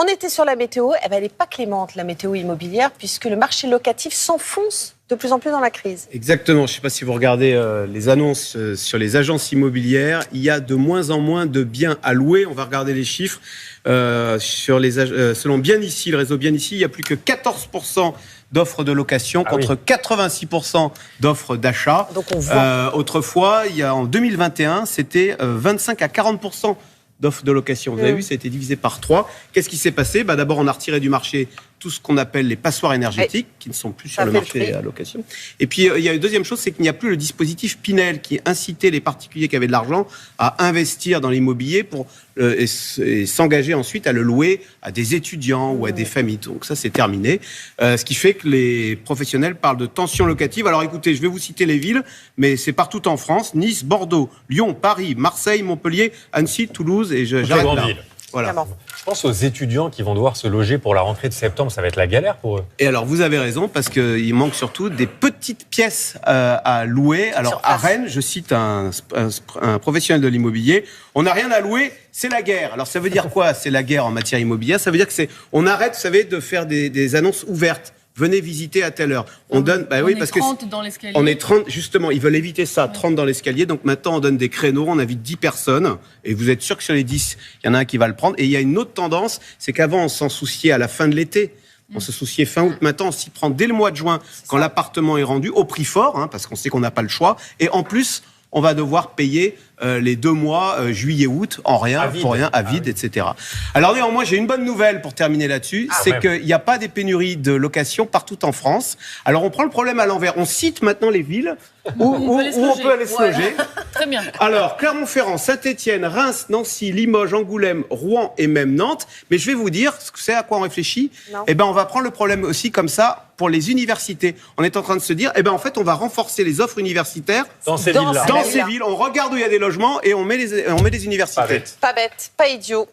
On était sur la météo, elle n'est pas clémente, la météo immobilière, puisque le marché locatif s'enfonce de plus en plus dans la crise. Exactement, je ne sais pas si vous regardez les annonces sur les agences immobilières, il y a de moins en moins de biens à louer. On va regarder les chiffres. Selon Bien Ici, le réseau Bien Ici, il n'y a plus que 14% d'offres de location contre 86% d'offres d'achat. Donc on voit. Autrefois, en 2021, c'était 25 à 40% d'offres de location. Vous avez vu, ça a été divisé par 3. Qu'est-ce qui s'est passé ? D'abord, on a retiré du marché tout ce qu'on appelle les passoires énergétiques, qui ne sont plus sur le marché à location. Et puis, il y a une deuxième chose, c'est qu'il n'y a plus le dispositif Pinel, qui incitait les particuliers qui avaient de l'argent à investir dans l'immobilier et s'engager ensuite à le louer à des étudiants ou à des familles. Donc ça, c'est terminé. Ce qui fait que les professionnels parlent de tension locative. Alors écoutez, je vais vous citer les villes, mais c'est partout en France. Nice, Bordeaux, Lyon, Paris, Marseille, Montpellier, Annecy, Toulouse, et j'arrête là. Voilà. Je pense aux étudiants qui vont devoir se loger pour la rentrée de septembre, ça va être la galère pour eux. Et alors, vous avez raison, parce qu'il manque surtout des petites pièces à louer. Alors, à Rennes, je cite un professionnel de l'immobilier, on n'a rien à louer, c'est la guerre. Alors, ça veut dire quoi, c'est la guerre en matière immobilière ? Ça veut dire que on arrête, vous savez, de faire des annonces ouvertes. Venez visiter à telle heure. On donne, on est 30 dans l'escalier. On est 30, justement, ils veulent éviter ça, 30 dans l'escalier. Donc maintenant, on donne des créneaux, on invite 10 personnes. Et vous êtes sûr que sur les 10, il y en a un qui va le prendre. Et il y a une autre tendance, c'est qu'avant, on s'en souciait à la fin de l'été. On se souciait fin août. Maintenant, on s'y prend dès le mois de juin, quand l'appartement est rendu, au prix fort, parce qu'on sait qu'on n'a pas le choix. Et en plus, on va devoir payer les 2 mois, juillet-août, en rien, pour rien, à vide, etc. Alors néanmoins, j'ai une bonne nouvelle pour terminer là-dessus, c'est qu'il n'y a pas des pénuries de location partout en France. Alors on prend le problème à l'envers. On cite maintenant les villes où on peut aller se loger. Très bien. Alors, Clermont-Ferrand, Saint-Étienne, Reims, Nancy, Limoges, Angoulême, Rouen et même Nantes. Mais je vais vous dire, c'est à quoi on réfléchit. On va prendre le problème aussi comme ça pour les universités. On est en train de se dire, en fait, on va renforcer les offres universitaires dans ces villes-là. Dans ces villes, on regarde où il y a des logements et on met les universités. Pas bête, pas idiot.